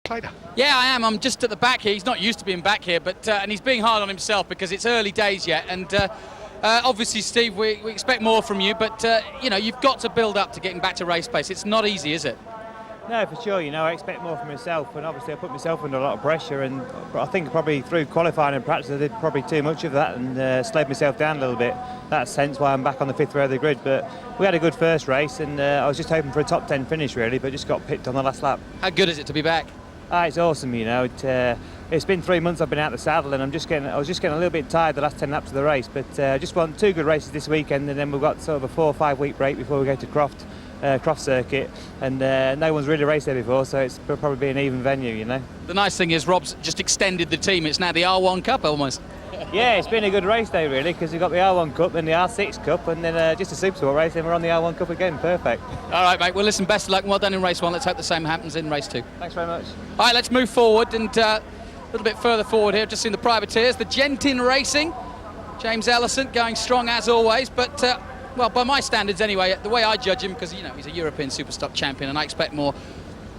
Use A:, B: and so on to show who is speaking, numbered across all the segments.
A: spectator.
B: Yeah, I am. I'm just at the back here. He's not used to being back here, but and he's being hard on himself because it's early days yet. And obviously, Steve, we expect more from you, but you know, you've got to build up to getting back to race pace. It's not easy, is it?
C: No, for sure. You know, I expect more from myself, and obviously I put myself under a lot of pressure. And I think probably through qualifying and practice, I did probably too much of that and slowed myself down a little bit. That's hence why I'm back on the 5th row of the grid. But we had a good first race, and I was just hoping for a top 10 finish really, but just got picked on the last lap.
B: How good is it to be back?
C: It's awesome. You know, it's been 3 months I've been out of the saddle, and I was just getting a little bit tired the last 10 laps of the race. But I just want 2 good races this weekend, and then we've got sort of a 4 or 5 week break before we go to Croft circuit, and no one's really raced there before, so it's probably be an even venue, you know.
B: The nice thing is Rob's just extended the team. It's now the R1 Cup almost.
C: Yeah, it's been a good race day really, because we've got the R1 Cup, then the R6 Cup, and then just a Supersport race, and we're on the R1 Cup again. Perfect.
B: All right, mate. Well, listen, best of luck and well done in race 1. Let's hope the same happens in race 2.
C: Thanks very much.
B: All right, let's move forward, and a little bit further forward here. Just seen the privateers, the Gentin Racing. James Ellison going strong as always, but well, by my standards anyway, the way I judge him, because you know he's a European Superstock champion, and I expect more.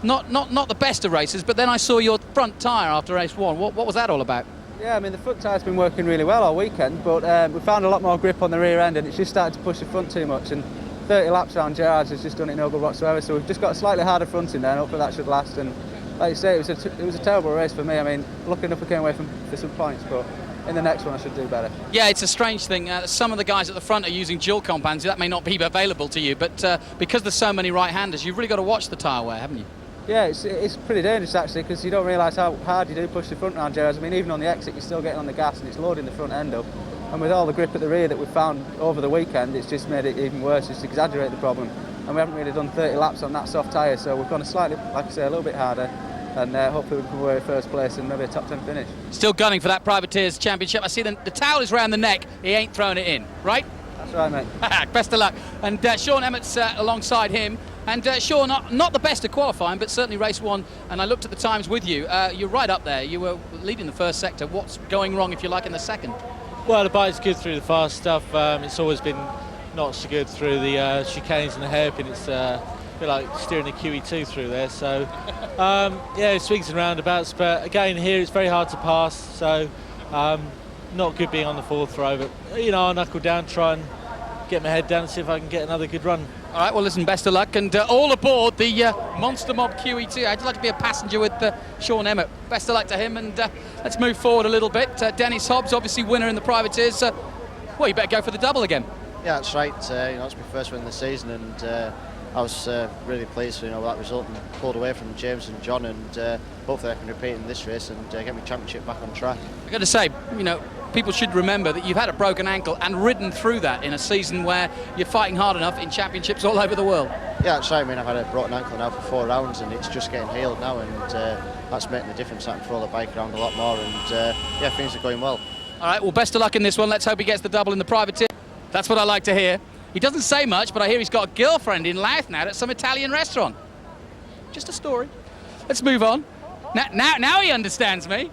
B: Not the best of races, but then I saw your front tyre after race 1. What was that all about?
D: Yeah, I mean the front tyre's been working really well all weekend, but we found a lot more grip on the rear end, and it's just started to push the front too much. And 30 laps around Gerrard's has just done it no good whatsoever. So we've just got a slightly harder front in there, and hopefully that should last. And like you say, it was a terrible race for me. I mean, lucky enough we came away for some points, but in the next one I should do better. Yeah,
B: it's a strange thing. Some of the guys at the front are using dual compounds. That may not be available to you, but because there's so many right-handers, you've really got to watch the tyre wear, haven't you?
D: Yeah, it's pretty dangerous actually, because you don't realise how hard you do push the front around Gerrard's. I mean, even on the exit you're still getting on the gas and it's loading the front end up. And with all the grip at the rear that we've found over the weekend, it's just made it even worse, just to exaggerate the problem. And we haven't really done 30 laps on that soft tyre, so we've gone slightly, like I say, a little bit harder. And hopefully we can away first place and maybe a top 10 finish. Still gunning for that Privateers Championship. I see the towel is round the neck. He ain't throwing it in, right? That's right, mate. Best of luck. And Sean Emmett's alongside him. And Sean, not the best at qualifying, but certainly race 1. And I looked at the times with you. You're right up there. You were leading the first sector. What's going wrong, if you like, in the second?
E: Well, the bike's good through the fast stuff. It's always been not so good through the chicanes and the hairpin. It's a bit like steering a QE2 through there. So, yeah, swings and roundabouts. But again, here it's very hard to pass. So, not good being on the 4th row. But, you know, I'll knuckle down, try and get my head down and see if I can get another good run.
B: All right, well, listen, best of luck. And all aboard the Monster Mob QE2. I'd like to be a passenger with Sean Emmett. Best of luck to him. And let's move forward a little bit. Dennis Hobbs, obviously winner in the Privateers. Well, you better go for the double again.
F: Yeah, that's right. You know, it's my first win of the season, and I was really pleased, you know, with that result, and pulled away from James and John, and hopefully I can repeat in this race and get my championship back on track.
B: I've got to say, you know, people should remember that you've had a broken ankle and ridden through that in a season where you're fighting hard enough in championships all over the world.
F: Yeah, that's right. I mean, I've had a broken ankle now for 4 rounds, and it's just getting healed now, and that's making the difference. I can throw the bike around a lot more, and yeah, things are going well.
B: All right, well, best of luck in this one. Let's hope he gets the double in the Privateer. That's what I like to hear. He doesn't say much, but I hear he's got a girlfriend in Louth now at some Italian restaurant. Just a story. Let's move on. Now he understands me.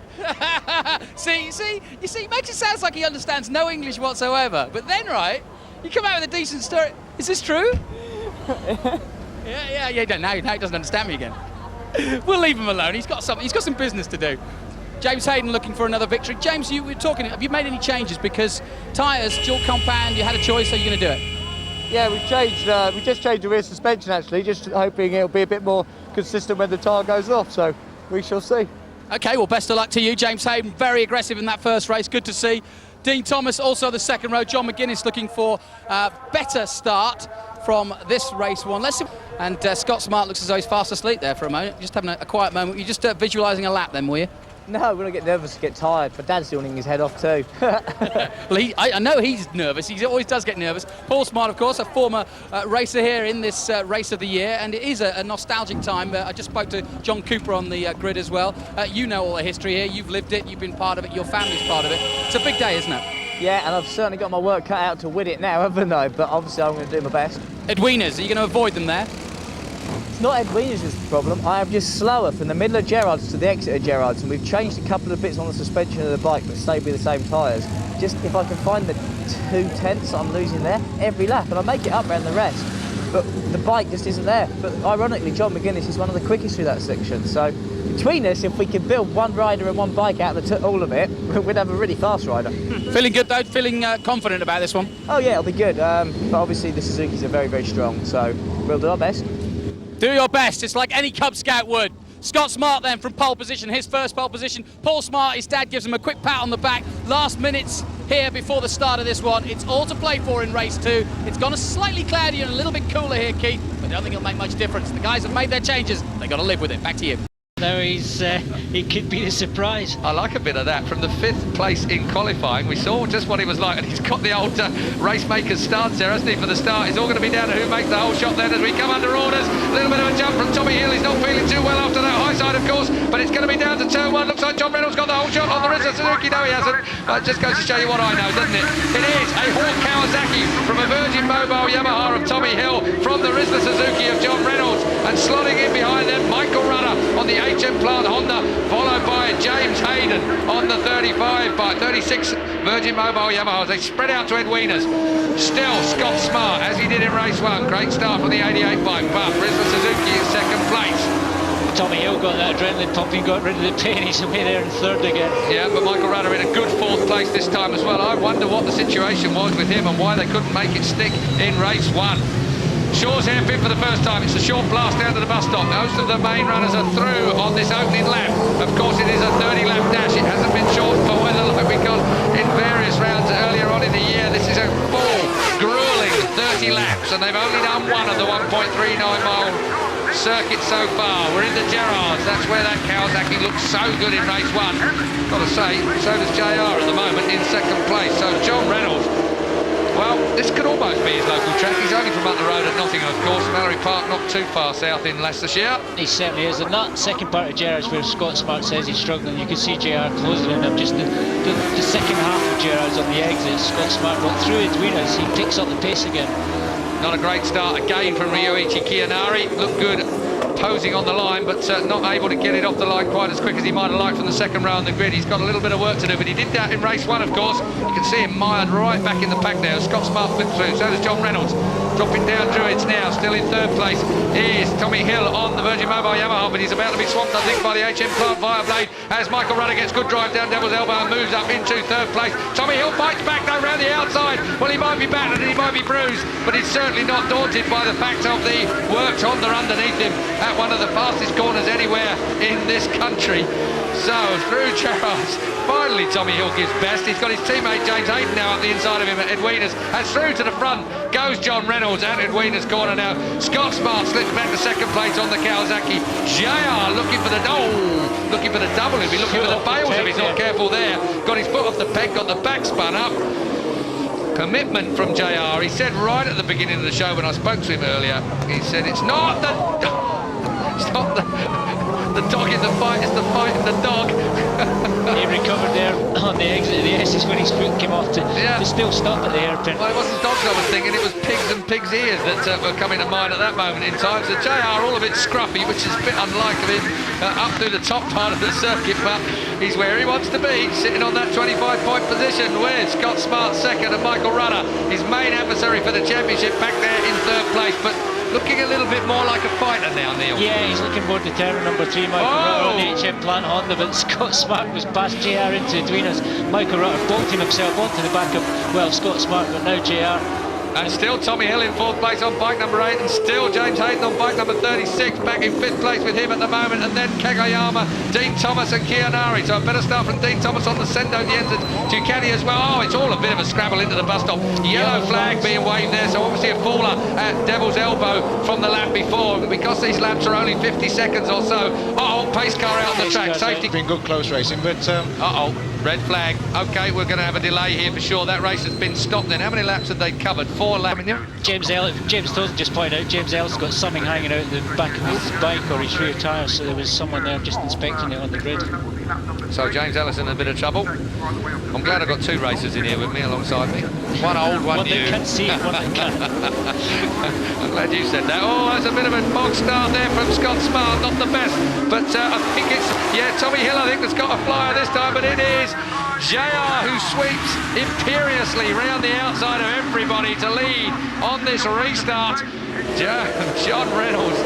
B: see, you see, it makes it sound like he understands no English whatsoever. But then, right, you come out with a decent story. Is this true? yeah. Now he doesn't understand me again. We'll leave him alone. He's got some business to do. James Hayden looking for another victory. James, you were talking. Have you made any changes? Because tyres, dual compound, you had a choice. Are you going to do it?
G: Yeah, we've changed. We just changed the rear suspension actually, just hoping it'll be a bit more consistent when the tyre goes off. So we shall see.
B: Okay, well, best of luck to you, James Hayden. Very aggressive in that first race. Good to see. Dean Thomas also the second row. John McGuinness looking for a better start from this race 1. Let's see. And Scott Smart looks as though he's fast asleep there for a moment. Just having a quiet moment. You're just visualising a lap then, were you?
G: No, we're going to get nervous and get tired, but Dad's yawning his head off too.
B: Well, I know he's nervous. He always does get nervous. Paul Smart, of course, a former racer here in this race of the year, and it is a nostalgic time. I just spoke to John Cooper on the grid as well. You know all the history here. You've lived it. You've been part of it. Your family's part of it. It's a big day, isn't it?
G: Yeah, and I've certainly got my work cut out to win it now, haven't I? But obviously I'm going to do my best.
B: Edwinas, are you going to avoid them there?
G: It's not Edwina's is the problem. I am just slower from the middle of Gerrard's to the exit of Gerrard's, and we've changed a couple of bits on the suspension of the bike but stayed with the same tyres. Just if I can find the 2/10 I'm losing there every lap, and I make it up around the rest. but the bike just isn't there. But ironically, John McGuinness is one of the quickest through that section. So between us, if we could build one rider and one bike out of all of it, we'd have a really fast rider.
B: Feeling good though? Feeling confident about this one?
G: Oh yeah, it'll be good. But obviously the Suzukis are very, very strong, so we'll do our best.
B: Do your best. It's like any Cub Scout would. Scott Smart then from pole position, his first pole position. Paul Smart, his dad gives him a quick pat on the back. Last minutes here before the start of this one. It's all to play for in race 2. It's gone a slightly cloudier and a little bit cooler here, Keith, but I don't think it'll make much difference. The guys have made their changes. They've got to live with it. Back to you.
A: Though he could be a surprise.
H: I like a bit of that. From the 5th place in qualifying, we saw just what he was like, and he's got the old racemaker's stance there, hasn't he, for the start. It's all going to be down to who makes the whole shot then as we come under orders. A little bit of a jump from Tommy Hill. He's not feeling too well after that high side, of course, but it's going to be down to turn 1. Looks like John Reynolds got the whole shot on the wrist of Suzuki. No, he hasn't. It just goes to show you what I know, doesn't it? It is a Hawk Kawasaki from a Virgin Mobile Yamaha of Tommy Hill from the Rizzler Suzuki of John Reynolds, and slotting in behind them, Michael Rudder on the HM Plant Honda, followed by James Hayden on the 35 by 36 Virgin Mobile Yamahas. They spread out to Ed Wieners. Still Scott Smart, as he did in race 1. Great start from the 88 bike, but Rizzler Suzuki in 2nd place.
A: Tommy Hill got that adrenaline pumping, got rid of the pain. He's away there in 3rd again.
H: Yeah, but Michael Rudder in a good 4th place this time as well. I wonder what the situation was with him and why they couldn't make it stick in race 1. Shaw's hairpin for the first time. It's a short blast down to the bus stop. Most of the main runners are through on this opening lap. Of course, it is a 30-lap dash. It hasn't been short for weather like we got in various rounds earlier on in the year. This is a full, grueling 30 laps, and they've only done one of the 1.39-mile circuit so far. We're in the Gerards. That's where that Kawasaki looks so good in race 1. Got to say, so does JR at the moment in 2nd place. So John Reynolds, well, this could almost be his local track. He's only from up the road at Nottingham, of course. Mallory Park, not too far south in Leicestershire.
A: He certainly is. And that second part of Gerard's where Scott Smart says he's struggling. You can see JR closing in him. Just the second half of Gerard's on the exit. Scott Smart got through his winners. He picks up the pace again.
H: Not a great start again from Ryuichi Kiyanari. Looked good posing on the line, but not able to get it off the line quite as quick as he might have liked from the 2nd row on the grid. He's got a little bit of work to do, but he did that in race 1, of course. You can see him mired right back in the pack now. Scott Smart flipped through, so does John Reynolds. Dropping down Druids now, still in 3rd place is Tommy Hill on the Virgin Mobile Yamaha, but he's about to be swamped, I think, by the HM Plant Via Blade as Michael Rudder gets good drive down Devil's Elbow and moves up into 3rd place. Tommy Hill fights back though round the outside. Well, he might be battered and he might be bruised, but he's certainly not daunted by the fact of the worked Honda underneath him at one of the fastest corners anywhere in this country. So through Gerards, finally Tommy Hill gives best. He's got his teammate James Hayden now up the inside of him at Ed Wieners, and through to the front goes John Reynolds at Ed Wieners' corner now. Scott Smart slips back to 2nd place on the Kawasaki. JR looking for the double. He'll be looking for the bails if he's not careful there. Got his foot off the peg, got the back spun up. Commitment from JR. He said right at the beginning of the show when I spoke to him earlier, he said it's not the dog in the fight, it's the fight in the dog.
A: He recovered there on the exit of the S's when his foot came off to still stop at the hairpin.
H: Well, it wasn't dogs I was thinking, it was pigs and pigs' ears that were coming to mind at that moment in time. So JR all a bit scruffy, which is a bit unlike of him up through the top part of the circuit, but he's where he wants to be, sitting on that 25-point position with Scott Smart 2nd and Michael Rudder, his main adversary for the championship, back there in 3rd place. But looking a little bit more like a fighter now, Neil.
A: Yeah, he's looking more determined. Number 3, Michael Rutter on the HM Plant Honda, but Scott Smart was past JR into Edwina's. Michael Rutter bolting himself onto the back of, well, Scott Smart, but now JR.
H: And still Tommy Hill in 4th place on bike number 8, and still James Hayden on bike number 36, back in 5th place with him at the moment, and then Kagayama, Dean Thomas and Kiyanari. So a better start from Dean Thomas on the Sendo, the ends at Ducati as well. Oh, it's all a bit of a scrabble into the bus stop. Yellow flag being waved there, so obviously a faller at Devil's Elbow from the lap before. Because these laps are only 50 seconds or so. Pace car out on the track, safety.
I: Been good close racing, but
H: red flag. Okay, we're going to have a delay here for sure. That race has been stopped then. How many laps have they covered? 4 laps.
A: James Toth just pointed out, James Ellis got something hanging out the back of his bike or his rear tyre, so there was someone there just inspecting it on the grid.
H: So James Ellis in a bit of trouble. I'm glad I've got 2 racers in here with me alongside me. One old, one new.
A: One that can see it, one that can.
H: I'm glad you said that. Oh, that's a bit of a bog start there from Scott Smart, not the best, but I think it's Yeah, Tommy Hill, I think, has got a flyer this time, but it is JR who sweeps imperiously round the outside of everybody to lead on this restart. John Reynolds.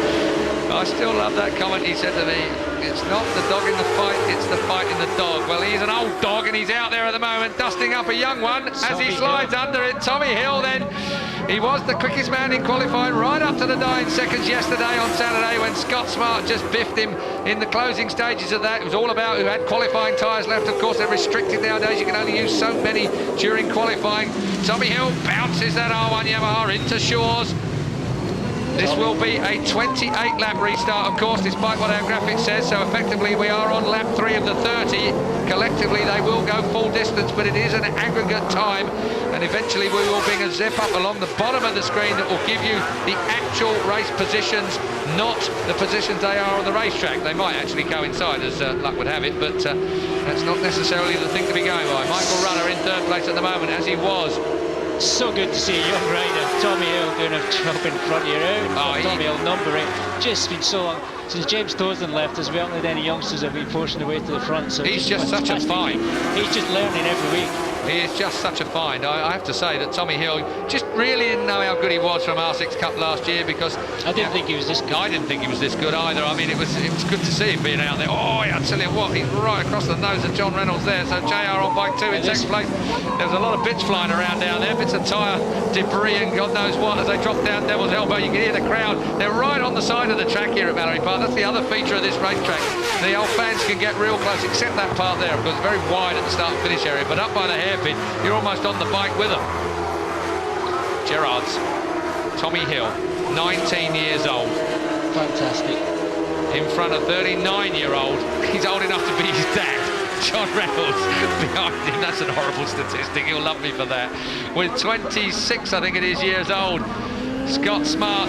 H: I still love that comment he said to me. It's not the dog in the fight, it's the fight in the dog. Well, he's an old dog and he's out there at the moment dusting up a young one as he slides under it. Tommy Hill then, he was the quickest man in qualifying right up to the 9 seconds yesterday on Saturday when Scott Smart just biffed him in the closing stages of that. It was all about who had qualifying tyres left. Of course, they're restricted nowadays. You can only use so many during qualifying. Tommy Hill bounces that R1 Yamaha into Shores. This will be a 28-lap restart, of course, despite what our graphic says. So effectively, we are on lap 3 of the 30. Collectively, they will go full distance, but it is an aggregate time. And eventually, we will bring a zip up along the bottom of the screen that will give you the actual race positions, not the positions they are on the racetrack. They might actually coincide, as luck would have it, but that's not necessarily the thing to be going by. Michael Runner in 3rd place at the moment, as he was.
A: So good to see a young rider, Tommy Hill, doing a job in front of your own. Tommy Hill numbering. Just been so long since James Tosen left us. We haven't had any youngsters that have been forcing their way to the front. So
H: he's just such a find.
A: He's just learning every week.
H: He is just such a find. I have to say that Tommy Hill just really didn't know how good he was from R6 Cup last year, because
A: I didn't think he was this good.
H: I didn't think he was this good either. I mean, it was good to see him being out there. Oh, I tell you what, he's right across the nose of John Reynolds there. So JR on bike 2 in 2nd place. There was a lot of bits flying around down there, bits of tyre debris and God knows what as they dropped down Devil's Elbow. You can hear the crowd. They're right on the side of the track here at Mallory Park. That's the other feature of this racetrack. The old fans can get real close, except that part there, because it's very wide at the start and finish area. But up by the hairpin, you're almost on the bike with them. Gerard's Tommy Hill, 19 years old.
A: Fantastic.
H: In front of 39-year-old. He's old enough to be his dad. John Reynolds behind him. That's a horrible statistic. He'll love me for that. With 26, I think it is, years old. Scott Smart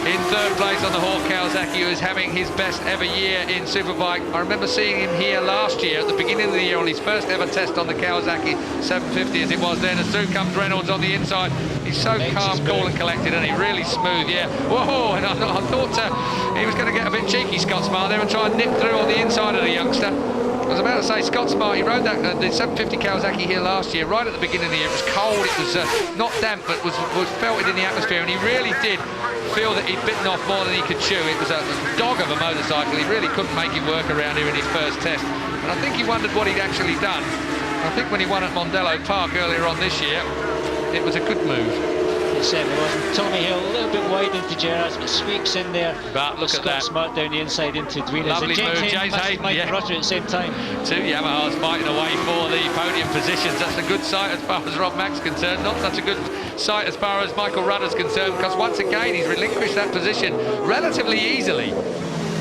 H: in 3rd place on the Hawk Kawasaki, who is having his best ever year in Superbike. I remember seeing him here last year at the beginning of the year on his first ever test on the Kawasaki 750 as it was then. As through comes Reynolds on the inside. He's so calm, cool and collected, and he really smooth, yeah. Whoa, and I thought he was going to get a bit cheeky, Scott Smart, there and try and nip through on the inside of the youngster. I was about to say, Scott Smart, he rode that the 750 Kawasaki here last year, right at the beginning of the year. It was cold, it was not damp, but was felt it in the atmosphere, and he really did feel that he'd bitten off more than he could chew. It was a dog of a motorcycle. He really couldn't make it work around here in his first test. And I think he wondered what he'd actually done. I think when he won at Mondello Park earlier on this year, it was a good move.
A: It certainly wasn't. Tommy Hill a little bit wide into Gerrard's, but sweeps in there.
H: But look at that.
A: Smart down the inside into Dweener.
H: Lovely move, James Hayden.
A: Mike
H: Yeah.
A: Rutter at the same time.
H: 2 Yamahas fighting away for the podium positions. That's a good sight as far as Rob Mack's concerned. Not such a good sight as far as Michael Rudder's concerned, because once again he's relinquished that position relatively easily.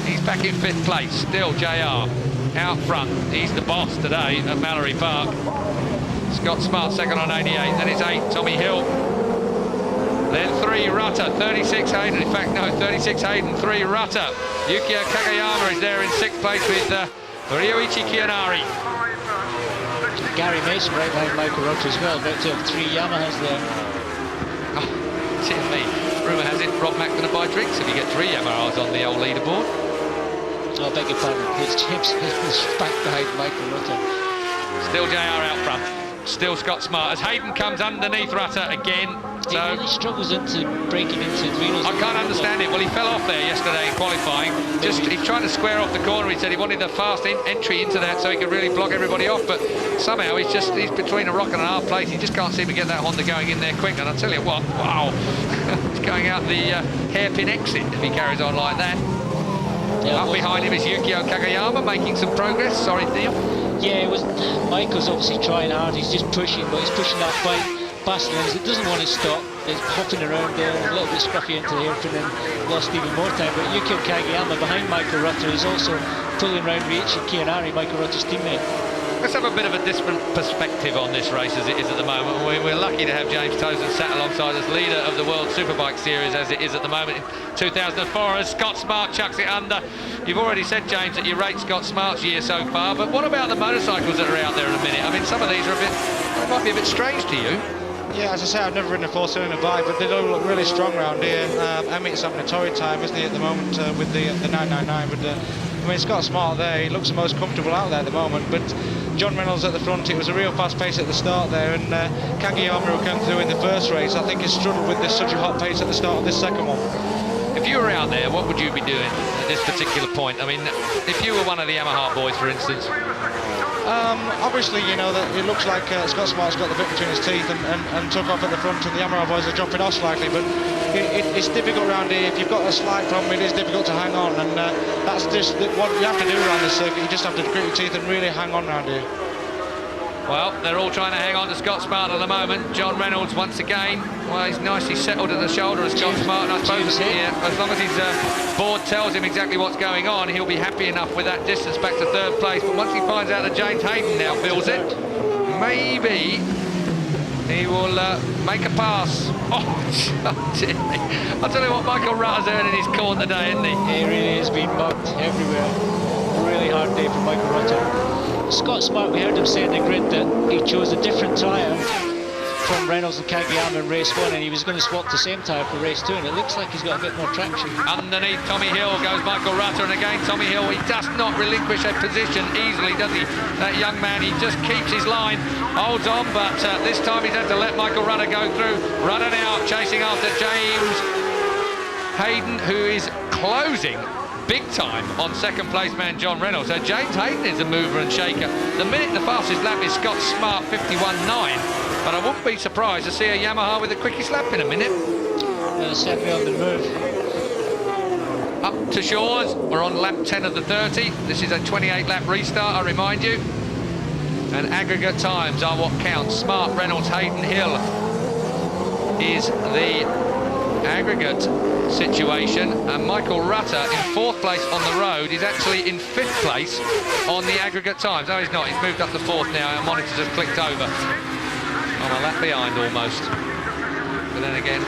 H: He's back in 5th place. Still JR out front. He's the boss today at Mallory Park. Scott Smart 2nd on 88. Then it's 8 Tommy Hill. Then 3 Rutter, 36 Hayden, in fact no, 36 Hayden, 3 Rutter. Yukio Kagayama is there in 6th place with Ryoichi Kiyanari.
A: Gary Mason right behind Michael Rutter as well, about to have 3 Yamahas there.
H: Oh, dear me. Rumour has it Rob Mack going to buy drinks if you get 3 Yamahas on the old leaderboard.
A: Oh, beg your pardon, it's James Hayden's back behind Michael Rutter.
H: Still JR out front. Still Scott Smart as Hayden comes underneath Rutter again.
A: He really struggles into breaking into Dweener's.
H: I can't understand it. Well, he fell off there yesterday in qualifying. He's trying to square off the corner. He said he wanted a fast entry into that so he could really block everybody off. But somehow he's between a rock and a hard place. He just can't seem to get that Honda going in there quick. And I tell you what, wow, he's going out the hairpin exit if he carries on like that. Yeah, up behind him is Yukio Kagayama making some progress. Sorry, Neil.
A: Yeah, Michael's obviously trying hard. He's just pushing, but he's pushing that bike past Lens. It doesn't want to stop. It's hopping around there, a little bit scruffy into the hairpin and lost even more time. But Yukio Kagayama behind Michael Rutter is also pulling around Ryoichi Kiyanari, Michael Rutter's teammate.
H: Let's have a bit of a different perspective on this race as it is at the moment. We're lucky to have James Tosen sat alongside us, leader of the World Superbike Series as it is at the moment in 2004, as Scott Smart chucks it under. You've already said, James, that you rate Scott Smart's year so far, but what about the motorcycles that are out there in a minute? I mean, some of these are might be a bit strange to you.
I: Yeah, as I say, I've never ridden a 4-cylinder bike, but they do look really strong around here. Emmett's having a torrid time, isn't he, at the moment, with the 999, but I mean, Scott Smart there, he looks the most comfortable out there at the moment, but John Reynolds at the front, it was a real fast pace at the start there, and Kageyama, who came through in the first race, I think has struggled with such a hot pace at the start of this second one.
H: If you were out there, what would you be doing at this particular point? I mean, if you were one of the Yamaha boys, for instance.
I: Obviously, you know, that it looks like Scott Smart's got the bit between his teeth and took off at the front, and the Yamaha boys are dropping off slightly, but it's difficult around here. If you've got a slight problem, it is difficult to hang on, and that's just what you have to do around this circuit. You just have to grit your teeth and really hang on around here.
H: Well, they're all trying to hang on to Scott Smart at the moment. John Reynolds once again, well, he's nicely settled at the shoulder of Scott Smart, and I suppose as long as his board tells him exactly what's going on, he'll be happy enough with that distance back to third place. But once he finds out that James Hayden now feels it, maybe he will make a pass. Oh, I'll tell you what, Michael Rutter's earning his corn today, isn't he?
A: He really has been mugged everywhere. Really hard day for Michael Rutter. Scott Smart, we heard him say in the grid that he chose a different tyre from Reynolds and Kageyama in race 1, and he was going to swap the same tyre for race 2, and it looks like he's got a bit more traction.
H: Underneath Tommy Hill goes Michael Rutter, and again Tommy Hill, he does not relinquish a position easily, does he? That young man, he just keeps his line, holds on, but this time he's had to let Michael Rutter go through. Rutter now chasing after James Hayden, who is closing big time on second place man John Reynolds. So James Hayden is a mover and shaker. The minute the fastest lap is Scott Smart 51.9, but I wouldn't be surprised to see a Yamaha with the quickest lap in a minute.
A: Certainly on the move.
H: Up to Shores, we're on lap 10 of the 30. This is a 28 lap restart, I remind you. And aggregate times are what counts. Smart, Reynolds, Hayden, Hill is the aggregate situation, and Michael Rutter in 4th place on the road is actually in 5th place on the aggregate times. No, he's not. He's moved up to 4th now. Our monitor's just clicked over. I'm a lap behind almost. But then again,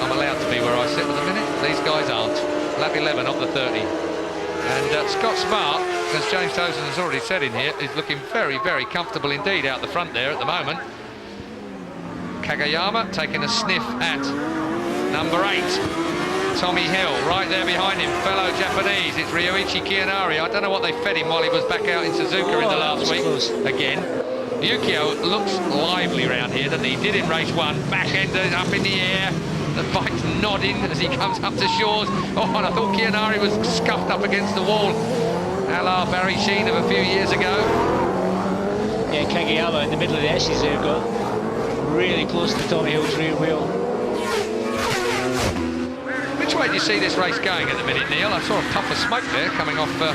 H: I'm allowed to be where I sit at the minute. These guys aren't. Lap 11 of the 30. And Scott Smart, as James Towson has already said in here, is looking very, very comfortable indeed out the front there at the moment. Kageyama taking a sniff at number 8. Tommy Hill, right there behind him, fellow Japanese. It's Ryoichi Kiyanari. I don't know what they fed him while he was back out in Suzuka in the last week. Again, Yukio looks lively around here, doesn't he? He did in race 1, back end up in the air. The bike's nodding as he comes up to Shores. Oh, and I thought Kiyanari was scuffed up against the wall, a la Barry Sheen of a few years ago.
A: Yeah, Kageyama in the middle of the S's there got really close to Tommy Hill's rear wheel.
H: Which way do you see this race going at the minute, Neil? I saw a puff of smoke there coming off the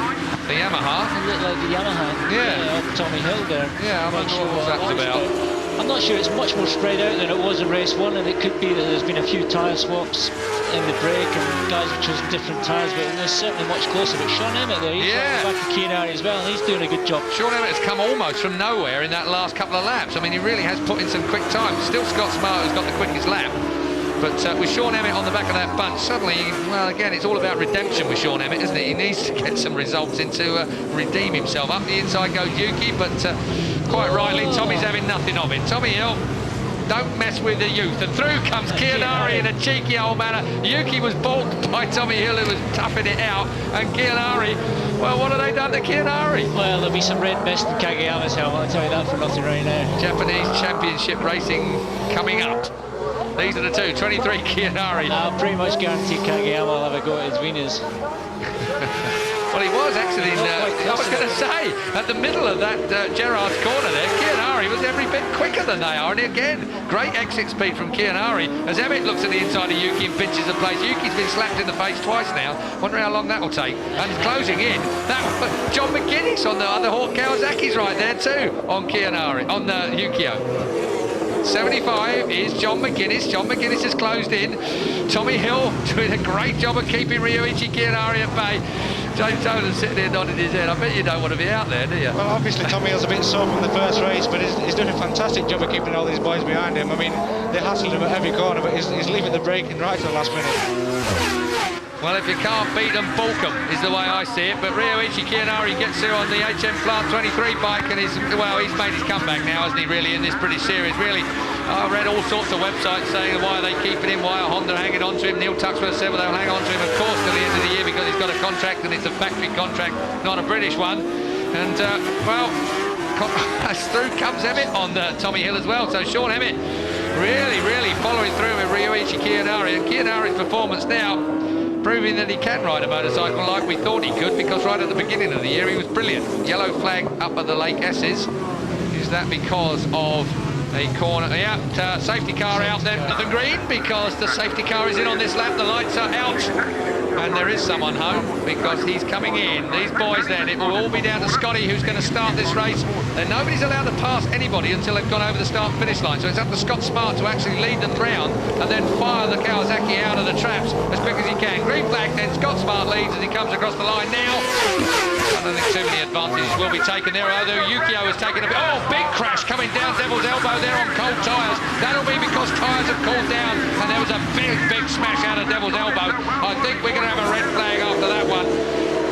H: Yamaha.
A: It looked like the Yamaha.
H: Yeah.
A: Off Tommy Hill there.
H: Yeah, I'm not sure what that was about.
A: I'm not sure. It's much more spread out than it was in race 1, and it could be that there's been a few tyre swaps in the break and guys have chosen different tyres, but they're certainly much closer. But Sean Emmett there, he's back to Kiyanari as well, and he's doing a good job.
H: Sean Emmett has come almost from nowhere in that last couple of laps. I mean, he really has put in some quick time. Still Scott Smart who's got the quickest lap. But with Sean Emmett on the back of that bunch, suddenly, well, again, it's all about redemption with Sean Emmett, isn't it? He needs to get some results in to redeem himself. Up the inside goes Yuki, but quite rightly, Tommy's having nothing of it. Tommy Hill, don't mess with the youth. And through comes Kiyanari in a cheeky old manner. Yuki was balked by Tommy Hill, who was toughing it out. And Kiyanari, well, what have they done to Kiyanari?
A: Well, there'll be some red mist in Kageyama's helmet, I'll tell you that for nothing right now.
H: Japanese Championship racing coming up. These are the two, 23 Kiyanari.
A: I'll pretty much guarantee Kageyama will have a go at his wieners.
H: Well, he was actually, I was going to say, at the middle of that Gerard's corner there, Kiyanari was every bit quicker than they are. And again, great exit speed from Kiyanari as Emmett looks at the inside of Yuki and pinches the place. Yuki's been slapped in the face twice now. Wonder how long that will take. And closing in, that John McGuinness on the other Hawk Kawasaki's right there too, on Kiyanari, on the Yukio. 75 is John McGuinness. John McGuinness has closed in. Tommy Hill doing a great job of keeping Ryoichi Kiyanari at bay. James Tolan's sitting there nodding his head. I bet you don't want to be out there, do you?
I: Well, obviously Tommy Hill's a bit sore from the first race, but he's doing a fantastic job of keeping all these boys behind him. I mean, they hassled him at every corner, but he's leaving the braking right to the last minute.
H: Well, if you can't beat them, balk them, is the way I see it. But Ryoichi Kiyanari gets through on the HM Plant 23 bike, and he's made his comeback now, hasn't he, really, in this British series, really. I read all sorts of websites saying why are they keeping him, why are Honda hanging on to him. Neil Tuxworth said, well, they'll hang on to him, of course, till the end of the year, because he's got a contract, and it's a factory contract, not a British one. And, well, through comes Emmett on Tommy Hill as well. So Sean Emmett really following through with Ryoichi Kiyanari, and Kiyanari's performance now proving that he can ride a motorcycle like we thought he could, because right at the beginning of the year he was brilliant. Yellow flag up at the Lake Esses. Is that because of a corner? Yeah, safety car out then at the green, because the safety car is in on this lap. The lights are out, and there is someone home because he's coming in. These boys then, it will all be down to Scotty, who's going to start this race. And nobody's allowed to pass anybody until they've gone over the start and finish line. So it's up to Scott Smart to actually lead them round and then fire the Kawasaki out of the traps as quick as he can. Green flag, then Scott Smart leads as he comes across the line now. I don't think too many advantages will be taken there, although Yukio has taken a bit. Oh, big crash coming down Devil's Elbow there on cold tyres. That'll be because tyres have cooled down, and there was a big smash out of Devil's Elbow. I think we're going to have a red flag after that one,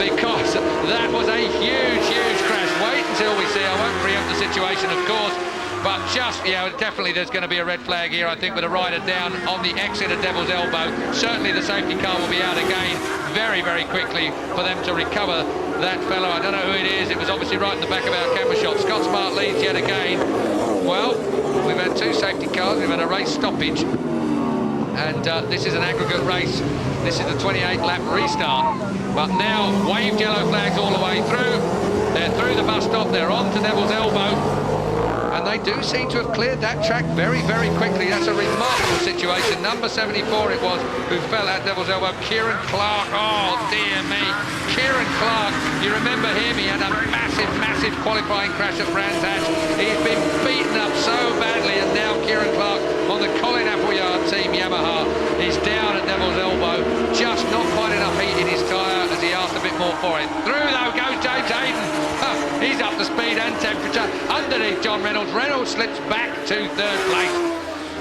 H: because that was a huge crash. Wait until we see. I won't preempt the situation, of course, but just, yeah, definitely there's going to be a red flag here, I think, with a rider down on the exit of Devil's Elbow. Certainly the safety car will be out again very quickly for them to recover that fellow. I don't know who it is. It was obviously right in the back of our camera shot. Scott Smart leads yet again. Well, we've had two safety cars. We've had a race stoppage, and this is an aggregate race. This is the 28 lap restart, but now waved yellow flags all the way through. They're through the bus stop, they're on to Devil's Elbow, and they do seem to have cleared that track very quickly. That's a remarkable situation. Number 74 it was who fell at Devil's Elbow, Kieran Clark. Oh dear me, Kieran Clark, you remember him, he had a massive qualifying crash at Brands Hatch. He's been beaten up so badly, and now Kieran Clark on the Colin Appleyard team Yamaha is down at Devil's Elbow, just not quite enough heat in his tyre as he asked a bit more for it. Through though goes James Hayden. He's up to speed and temperature underneath John Reynolds. Reynolds slips back to third place.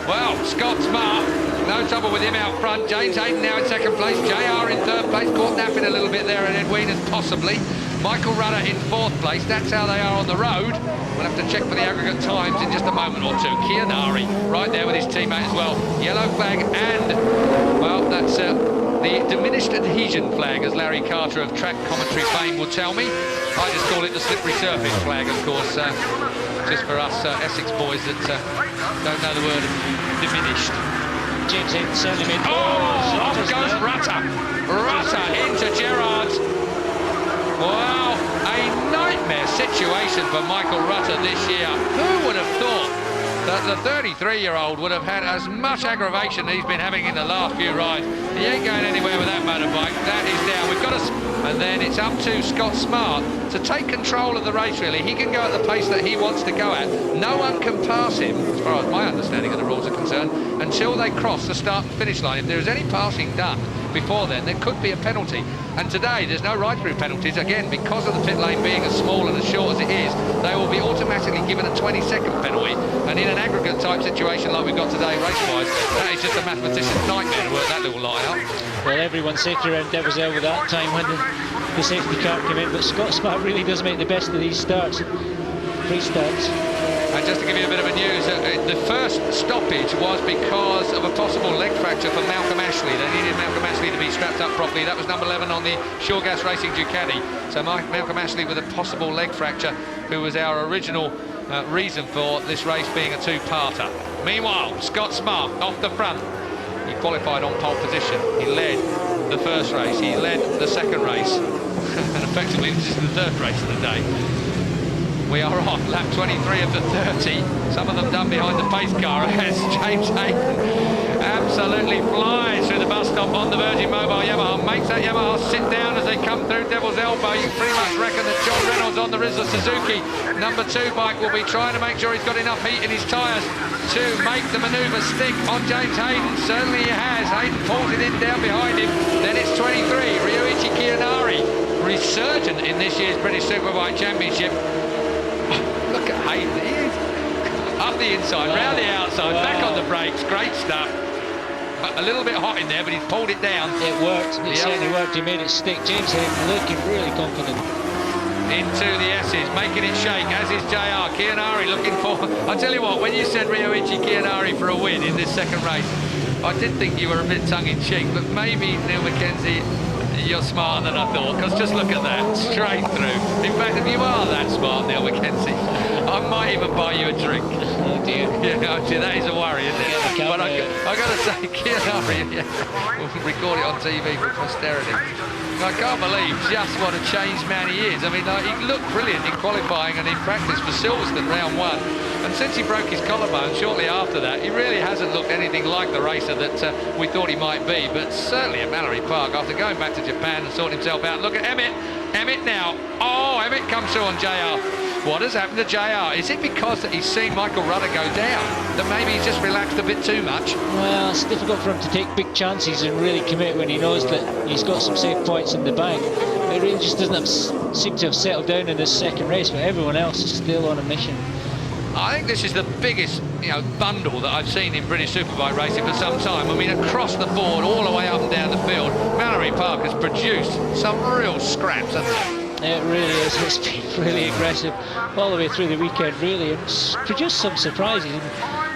H: Well, Scott Smart, no trouble with him out front. James Hayden now in second place. JR in third place, caught napping a little bit there, and Ed Wieners possibly. Michael Rudder in fourth place. That's how they are on the road. We'll have to check for the aggregate times in just a moment or two. Kiyanari right there with his teammate as well. Yellow flag, and, well, that's the diminished adhesion flag, as Larry Carter of track commentary fame will tell me. I just call it the slippery surface flag, of course, just for us Essex boys that don't know the word diminished.
A: James Hayden certainly made...
H: Oh, off goes Rutter. Rutter into Gerrard's. Wow, a nightmare situation for Michael Rutter this year. Who would have thought that the 33-year-old would have had as much aggravation he's been having in the last few rides? He ain't going anywhere with that motorbike. That is down. We've got to... And then it's up to Scott Smart to take control of the race, really. He can go at the pace that he wants to go at. No one can pass him, as far as my understanding of the rules are concerned, until they cross the start and finish line. If there is any passing done before then, there could be a penalty. And today, there's no ride-through penalties. Again, because of the pit lane being as small and as short as it is, they will be automatically given a 20-second penalty. And in an aggregate-type situation like we've got today, race-wise, that is just a mathematician's nightmare to work that little line out.
A: Well, everyone safety around Devil's Elbow that time when the safety car came in, but Scott Smart really does make the best of these starts, pre-starts.
H: And just to give you a bit of a news, the first stoppage was because of a possible leg fracture for Malcolm Ashley. They needed Malcolm Ashley to be strapped up properly. That was number 11 on the Sure Gas Racing Ducati. So Malcolm Ashley with a possible leg fracture, who was our original reason for this race being a two-parter. Meanwhile, Scott Smart off the front. He qualified on pole position. He led the first race. He led the second race. And effectively, this is the third race of the day. We are on lap 23 of the 30. Some of them done behind the pace car as James Hayden absolutely flies through the bus stop on the Virgin Mobile Yamaha. Makes that Yamaha sit down as they come through Devil's Elbow. You pretty much reckon that John Reynolds on the Rizla Suzuki number 2 bike will be trying to make sure he's got enough heat in his tyres to make the manoeuvre stick on James Hayden. Certainly he has. Hayden pulls it in down behind him. Then it's 23. Ryoichi Kiyanari, resurgent in this year's British Superbike Championship. Look at Hayden, he is up the inside, round the outside, back on the brakes, great stuff. a little bit hot in there, but he's pulled it down.
A: It worked. It certainly worked. He made it stick. James Hayden looking really confident.
H: Into the S's, making it shake, as is JR. Chianari looking for... I tell you what, when you said Ryoichi Chianari for a win in this second race, I did think you were a bit tongue-in-cheek, but maybe, Neil Mackenzie, you're smarter than I thought, because just look at that, straight through. In fact, if you are that smart, Neil Mackenzie, I might even buy you a drink.
A: Oh dear.
H: Yeah, actually, that is a worry, isn't it? But I got to say, Chianari, we'll record it on TV for posterity. I can't believe just what a changed man he is. I mean, he looked brilliant in qualifying and in practice for Silverstone round 1. And since he broke his collarbone shortly after that, he really hasn't looked anything like the racer that we thought he might be. But certainly at Mallory Park, after going back to Japan and sorting himself out. Look at Emmett. Emmett now. Oh, Emmett comes through on JR. What has happened to JR? Is it because that he's seen Michael Rudder go down, that maybe he's just relaxed a bit too much?
A: Well, it's difficult for him to take big chances and really commit when he knows that he's got some safe points in the bank. It really just doesn't seem to have settled down in this second race, but everyone else is still on a mission.
H: I think this is the biggest, bundle that I've seen in British Superbike racing for some time. I mean, across the board, all the way up and down the field, Mallory Park has produced some real scraps, hasn't it?
A: It really is. It's been really aggressive all the way through the weekend, really, and produced some surprises.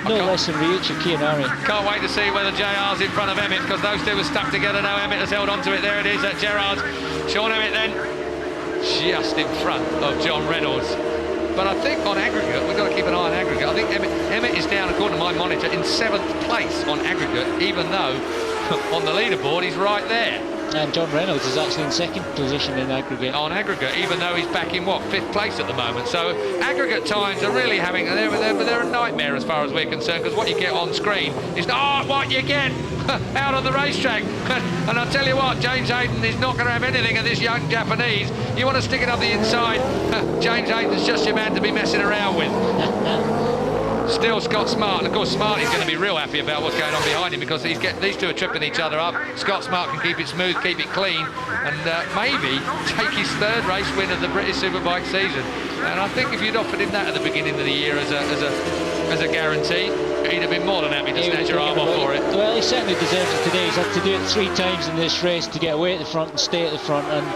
A: No less than Ryoichi Chianari.
H: Can't wait to see whether JR's in front of Emmett, because those two were stuck together. Now Emmett has held on to it. There it is at Gerrard. Sean Emmett then just in front of John Reynolds. But I think on aggregate, we've got to keep an eye on aggregate. I think Emmett is down, according to my monitor, in 7th place on aggregate, even though on the leaderboard he's right there.
A: And John Reynolds is actually in 2nd position in aggregate.
H: On aggregate, even though he's back in, 5th place at the moment. So aggregate times are really having... They're a nightmare as far as we're concerned, because what you get on screen is what you get out on the racetrack. And I'll tell you what, James Hayden is not going to have anything of this young Japanese. You want to stick it up the inside, James Hayden's just your man to be messing around with. Still Scott Smart, and of course Smart is going to be real happy about what's going on behind him, because these two are tripping each other up. Scott Smart can keep it smooth, keep it clean, and maybe take his 3rd race win of the British Superbike season. And I think if you'd offered him that at the beginning of the year as a guarantee, he'd have been more than happy to snatch your arm off for it.
A: Well, he certainly deserves it today. He's had to do it 3 times in this race to get away at the front and stay at the front and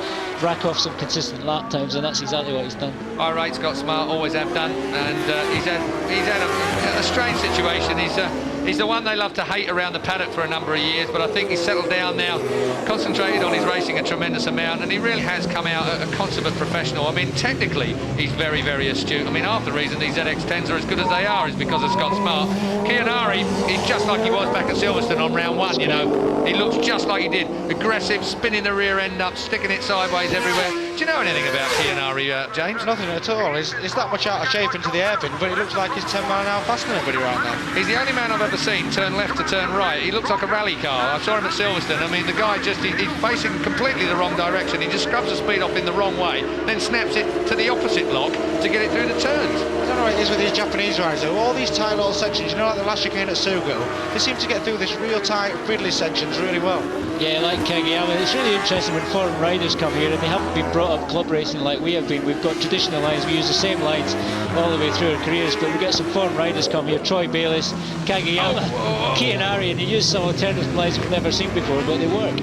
A: rack off some consistent lap times, and that's exactly what he's done. I rate Scott Smart, always have done, and he's had a strange situation. He's the one they love to hate around the paddock for a number of years, but I think he's settled down now, concentrated on his racing a tremendous amount, and he really has come out a consummate professional. I mean, technically, he's very, very astute. I mean, half the reason these ZX-10s are as good as they are is because of Scott Smart. Chianari, he's just like he was back at Silverstone on round 1, He looks just like he did. Aggressive, spinning the rear end up, sticking it sideways everywhere. Do you know anything about Chianari, James?
I: Nothing at all. He's that much out of shape into the hairpin, but it looks like he's 10 mile an hour faster than everybody right now.
H: He's the only man I've ever seen turn left to turn right. He looks like a rally car. I saw him at Silverstone. I mean, the guy he's facing completely the wrong direction. He just scrubs the speed off in the wrong way, then snaps it to the opposite lock to get it through the turns.
I: I don't know what it is with these Japanese riders, though. All these tight little sections, like the last chicane at Sugo, they seem to get through this real tight, fiddly sections really well.
A: Yeah, like Kageyama. It's really interesting when foreign riders come here and they haven't been brought up club racing like we have been. We've got traditional lines. We use the same lines all the way through our careers, but we get some foreign riders come here. Troy Bayliss, Kageyama, Chianari, and they use some alternative lines we've never seen before, but they work.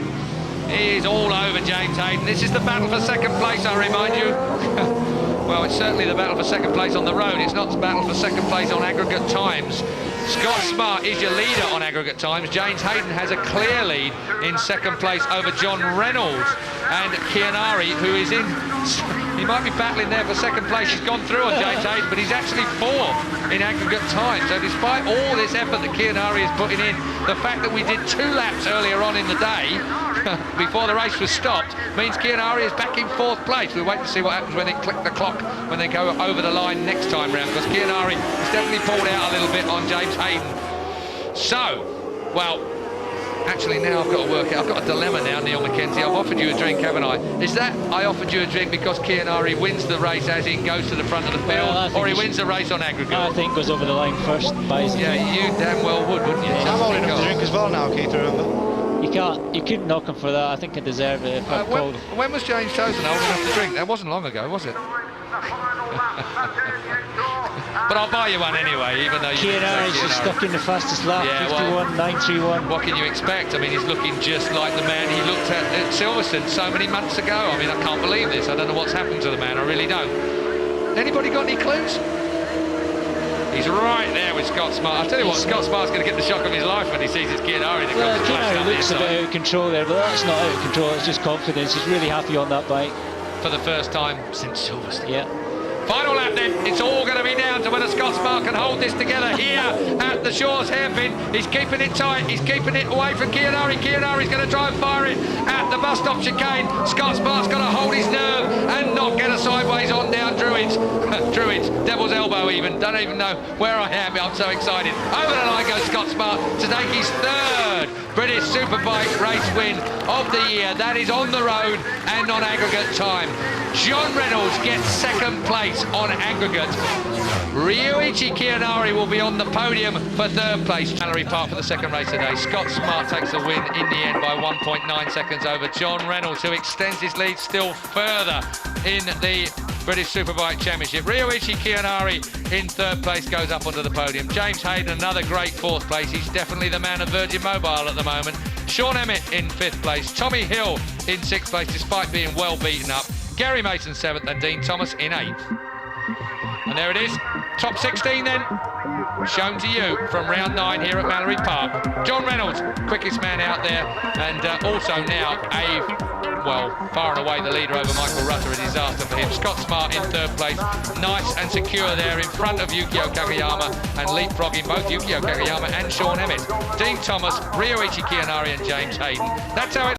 H: He is all over James Hayden. This is the battle for 2nd place, I remind you. Well, it's certainly the battle for 2nd place on the road. It's not the battle for 2nd place on aggregate times. Scott Smart is your leader on aggregate times. James Hayden has a clear lead in 2nd place over John Reynolds. And Chianari, who is in... He might be battling there for 2nd place. He's gone through on James Hayden, but he's actually 4th in aggregate time. So despite all this effort that Chianari is putting in, the fact that we did 2 laps earlier on in the day, before the race was stopped, means Chianari is back in 4th place. We'll wait to see what happens when they click the clock, when they go over the line next time round, because Chianari has definitely pulled out a little bit on James Hayden. So, well, actually now I've got to work it. I've got a dilemma now, Neil Mackenzie. I've offered you a drink, haven't I? Is that I offered you a drink because Chianari wins the race as in goes to the front of the field, or he wins the race on aggregate?
A: I think goes over the line first, buys it.
H: Yeah, you damn well would, wouldn't you?
I: I'm old enough to drink as well now, Keith, remember?
A: You couldn't knock him for that. I think I deserve it if I'm cold.
H: When was James chosen old enough to drink? That wasn't long ago, was it? but I'll buy you one anyway, even though you didn't say
A: Kianari's just
H: Kianari.
A: stuck in the fastest lap,
H: Yeah,
A: 51, 931.
H: What can you expect? I mean, he's looking just like the man he looked at Silverstone so many months ago. I mean, I can't believe this. I don't know what's happened to the man. I really don't. Anybody got any clues? He's right there with Scott Smart. I'll tell you what, Scott Smart's going to get the shock of his life when he sees his Kianari that
A: Well,
H: comes flashing up
A: Kianari
H: the
A: looks a
H: inside.
A: bit out of control there, but that's not out of control, it's just confidence. He's really happy on that bike.
H: For the first time since Silverstone.
A: Yeah.
H: Final lap then, it's all going to be down to whether Scott Smart can hold this together here at the Shaw's hairpin. He's keeping it tight, he's keeping it away from Kianari. Kianari's going to try and fire it at the bus stop chicane. Scott Smart's got to hold his nerve and not get a sideways on down Druids. Druids, Devil's Elbow even, don't even know where I am, I'm so excited. Over the line goes Scott Smart to take his third British Superbike race win of the year. That is on the road and on aggregate time. John Reynolds gets second place on aggregate. Ryuichi Kianari will be on the podium for third place. Mallory Park for the second race today. Scott Smart takes the win in the end by 1.9 seconds over John Reynolds, who extends his lead still further in the British Superbike Championship. Ryuichi Kianari in third place goes up onto the podium. James Hayden, another great fourth place. He's definitely the man of Virgin Mobile at the moment. Sean Emmett in fifth place. Tommy Hill in sixth place, despite being well beaten up. Gary Mason 7th and Dean Thomas in 8th. And there it is, top 16 then, shown to you from round 9 here at Mallory Park. John Reynolds, quickest man out there, and also now far and away the leader over Michael Rutter, a disaster for him. Scott Smart in third place, nice and secure there in front of Yukio Kagayama and leapfrogging both Yukio Kagayama and Sean Emmett. Dean Thomas, Ryuichi Kianari and James Hayden. That's how it